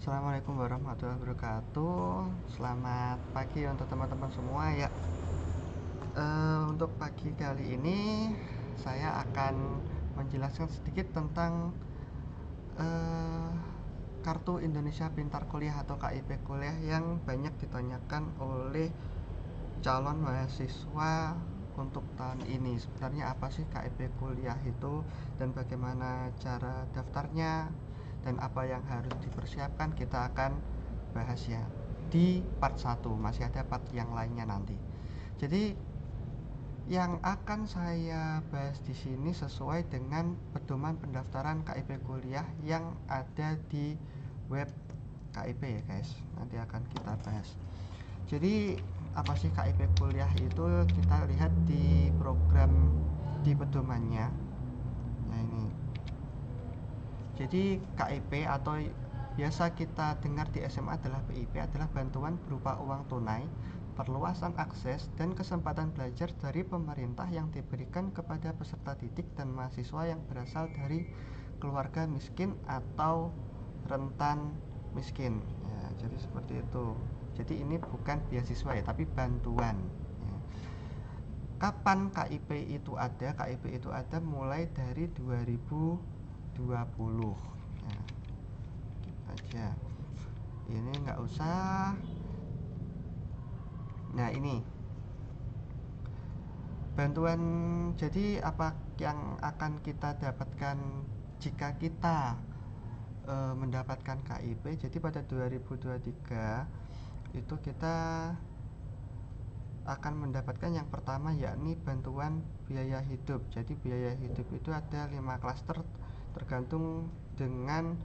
Assalamualaikum warahmatullahi wabarakatuh. Selamat pagi untuk teman-teman semua ya. Untuk pagi kali ini saya akan menjelaskan sedikit tentang eh, Kartu Indonesia Pintar Kuliah atau KIP Kuliah yang banyak ditanyakan oleh calon mahasiswa untuk tahun ini. Sebenarnya apa sih KIP Kuliah itu dan bagaimana cara daftarnya dan apa yang harus dipersiapkan, kita akan bahas ya di part 1. Masih ada part yang lainnya nanti. Jadi yang akan saya bahas di sini sesuai dengan pedoman pendaftaran KIP Kuliah yang ada di web KIP ya guys. Nanti akan kita bahas. Jadi apa sih KIP Kuliah itu? Kita lihat di program di pedomannya. Nah ini. Jadi KIP atau biasa kita dengar di SMA adalah BIP adalah bantuan berupa uang tunai, perluasan akses dan kesempatan belajar dari pemerintah yang diberikan kepada peserta didik dan mahasiswa yang berasal dari keluarga miskin atau rentan miskin ya, jadi seperti itu. Jadi ini bukan beasiswa ya, tapi bantuan ya. Kapan KIP itu ada? KIP itu ada mulai dari 2020 ya, gitu aja. Ini nggak usah. Nah ini bantuan. Jadi apa yang akan kita dapatkan jika kita mendapatkan KIP? Jadi pada 2023 itu kita akan mendapatkan yang pertama yakni bantuan biaya hidup. Jadi biaya hidup itu ada 5 klaster tergantung dengan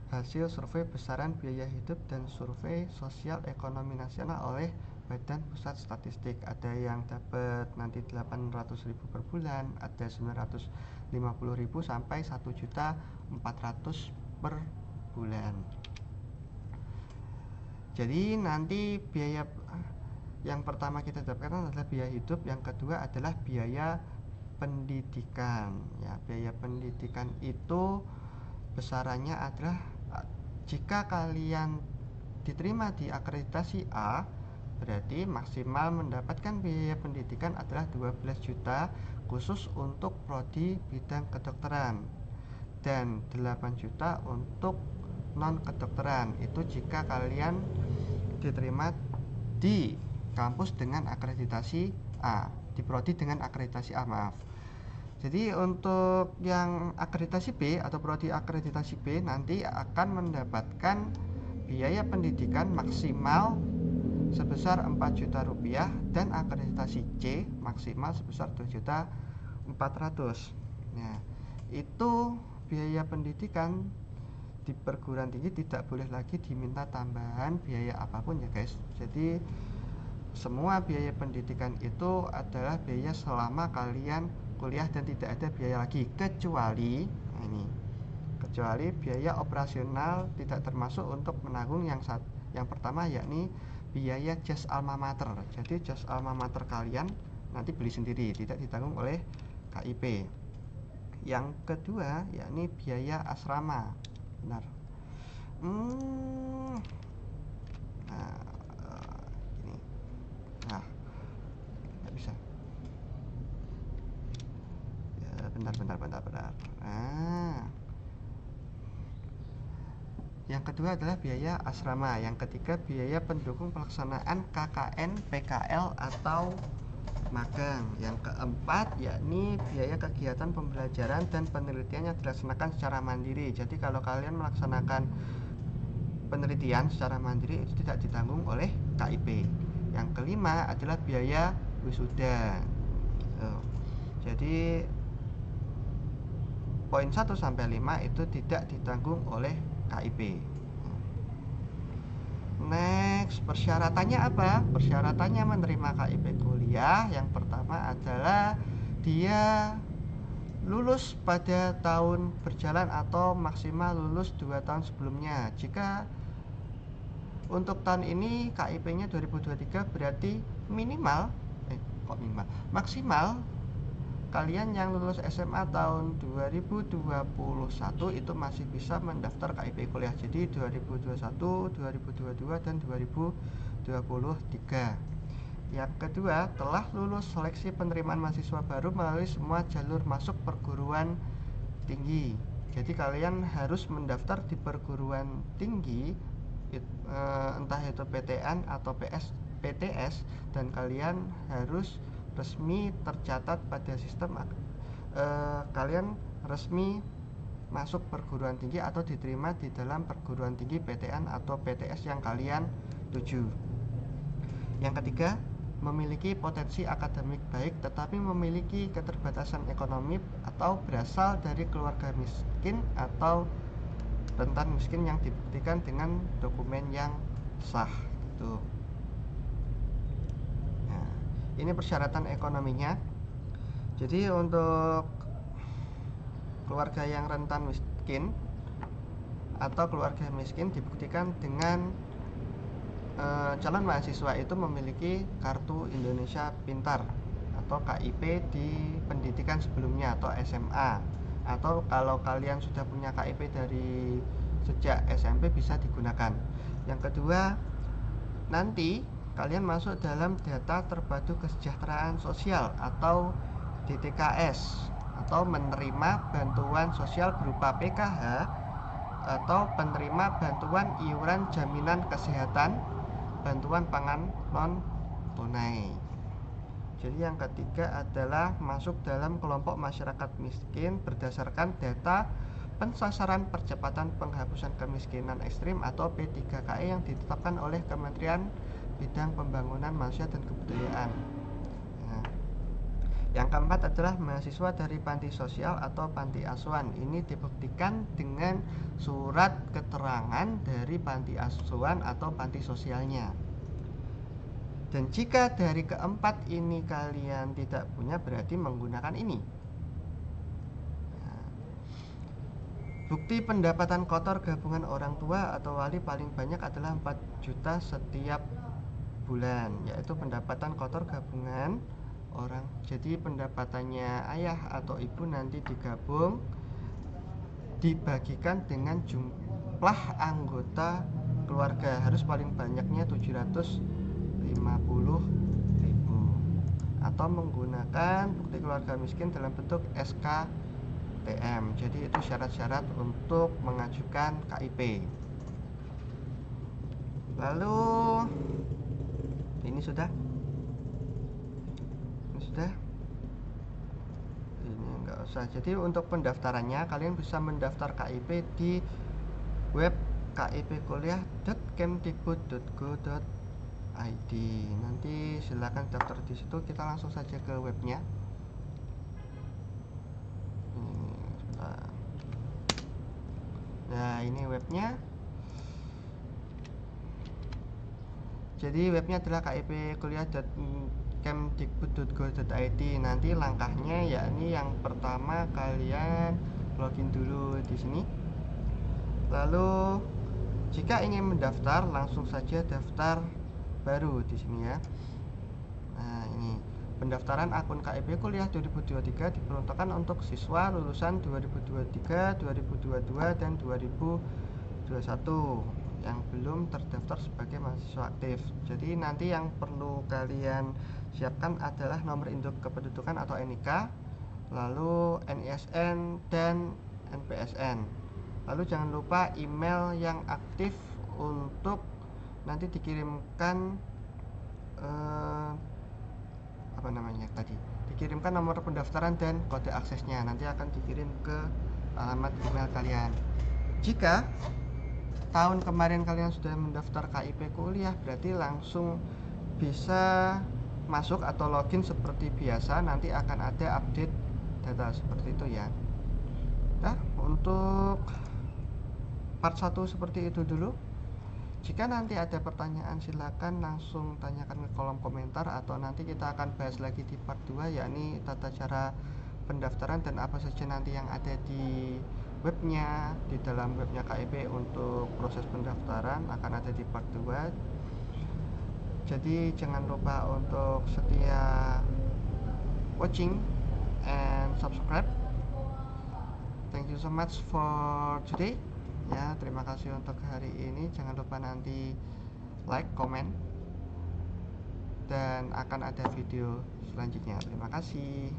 hasil survei besaran biaya hidup dan survei sosial ekonomi nasional oleh Badan Pusat Statistik. Ada yang dapat nanti 800.000 per bulan, ada 950.000 sampai 1.400.000 per bulan. Jadi nanti biaya yang pertama kita dapatkan adalah biaya hidup, yang kedua adalah biaya pendidikan. Ya, biaya pendidikan itu besarannya adalah jika kalian diterima di akreditasi A, berarti maksimal mendapatkan biaya pendidikan adalah 12 juta khusus untuk prodi bidang kedokteran dan 8 juta untuk non kedokteran. Itu jika kalian diterima di kampus dengan akreditasi A, di prodi dengan akreditasi A, maaf. Jadi untuk yang akreditasi B atau prodi akreditasi B nanti akan mendapatkan biaya pendidikan maksimal sebesar 4 juta rupiah dan akreditasi C maksimal sebesar 2 juta 400. Nah, itu biaya pendidikan di perguruan tinggi tidak boleh lagi diminta tambahan biaya apapun ya guys. Jadi semua biaya pendidikan itu adalah biaya selama kalian kuliah dan tidak ada biaya lagi kecuali nah ini, kecuali biaya operasional tidak termasuk untuk menanggung yang pertama yakni biaya jas alma mater. Jadi jas alma mater kalian nanti beli sendiri, tidak ditanggung oleh KIP. Yang kedua yakni biaya asrama. Benar. Nah, ini. Nah, nggak bisa. Ya, bentar. Nah, yang kedua adalah biaya asrama. Yang ketiga biaya pendukung pelaksanaan KKN, PKL atau magang. Yang keempat yakni biaya kegiatan pembelajaran dan penelitian yang dilaksanakan secara mandiri. Jadi kalau kalian melaksanakan penelitian secara mandiri itu tidak ditanggung oleh KIP. Yang kelima adalah biaya wisuda. Gitu. Jadi poin 1 sampai 5 itu tidak ditanggung oleh KIP. Next, persyaratannya apa? Persyaratannya menerima KIP kuliah yang pertama adalah dia lulus pada tahun berjalan atau maksimal lulus 2 tahun sebelumnya. Jika untuk tahun ini KIP-nya 2023 berarti maksimal kalian yang lulus SMA tahun 2021 itu masih bisa mendaftar KIP kuliah. Jadi 2021, 2022 dan 2023. Yang kedua, telah lulus seleksi penerimaan mahasiswa baru melalui semua jalur masuk perguruan tinggi. Jadi kalian harus mendaftar di perguruan tinggi, entah itu PTN atau PTS, dan kalian harus resmi tercatat pada sistem kalian resmi masuk perguruan tinggi atau diterima di dalam perguruan tinggi PTN atau PTS yang kalian tuju. Yang ketiga, memiliki potensi akademik baik tetapi memiliki keterbatasan ekonomi atau berasal dari keluarga miskin atau rentan miskin yang dibuktikan dengan dokumen yang sah gitu. Nah, ini persyaratan ekonominya. Jadi untuk keluarga yang rentan miskin atau keluarga miskin dibuktikan dengan calon mahasiswa itu memiliki kartu Indonesia Pintar atau KIP di pendidikan sebelumnya atau SMA, atau kalau kalian sudah punya KIP dari sejak SMP bisa digunakan. Yang kedua, nanti kalian masuk dalam data terpadu kesejahteraan sosial atau DTKS, atau menerima bantuan sosial berupa PKH atau penerima bantuan iuran jaminan kesehatan, bantuan pangan non tunai. Jadi yang ketiga adalah masuk dalam kelompok masyarakat miskin berdasarkan data pensasaran percepatan penghapusan kemiskinan ekstrim atau P3KE yang ditetapkan oleh Kementerian Bidang Pembangunan Manusia dan Kebudayaan. Nah, yang keempat adalah mahasiswa dari panti sosial atau panti asuhan. Ini dibuktikan dengan surat keterangan dari panti asuhan atau panti sosialnya. Dan jika dari keempat ini kalian tidak punya, berarti menggunakan ini. Nah, bukti pendapatan kotor gabungan orang tua atau wali paling banyak adalah 4 juta setiap bulan, yaitu pendapatan kotor gabungan orang. Jadi pendapatannya ayah atau ibu nanti digabung, dibagikan dengan jumlah anggota keluarga, harus paling banyaknya 750.000, atau menggunakan bukti keluarga miskin dalam bentuk SKTM. Jadi itu syarat-syarat untuk mengajukan KIP. Lalu ini sudah ini enggak usah. Jadi untuk pendaftarannya kalian bisa mendaftar KIP di web kipkuliah.kemdikbud.go.id. Nanti silakan daftar di situ. Kita langsung saja ke webnya. Nah, ini webnya. Jadi webnya adalah kipkuliah.kemdikbud.go.id. Nanti langkahnya yakni yang pertama kalian login dulu di sini. Lalu jika ingin mendaftar, langsung saja daftar baru di sini ya. Nah, ini pendaftaran akun KIP Kuliah 2023 diperuntukkan untuk siswa lulusan 2023, 2022 dan 2021 yang belum terdaftar sebagai mahasiswa aktif. Jadi nanti yang perlu kalian siapkan adalah nomor induk kependudukan atau NIK, lalu NISN dan NPSN. Lalu jangan lupa email yang aktif untuk nanti dikirimkan dikirimkan nomor pendaftaran dan kode aksesnya. Nanti akan dikirim ke alamat email kalian. Jika tahun kemarin kalian sudah mendaftar KIP kuliah, berarti langsung bisa masuk atau login seperti biasa. Nanti akan ada update data seperti itu ya. Nah, untuk part 1 seperti itu dulu. Jika nanti ada pertanyaan silakan langsung tanyakan ke kolom komentar, atau nanti kita akan bahas lagi di part 2, yakni tata cara pendaftaran dan apa saja nanti yang ada di webnya, di dalam webnya KIP untuk proses pendaftaran akan ada di part 2. Jadi jangan lupa untuk setia watching and subscribe. Thank you so much for today. Ya, terima kasih untuk hari ini. Jangan lupa nanti like, comment, dan akan ada video selanjutnya. Terima kasih.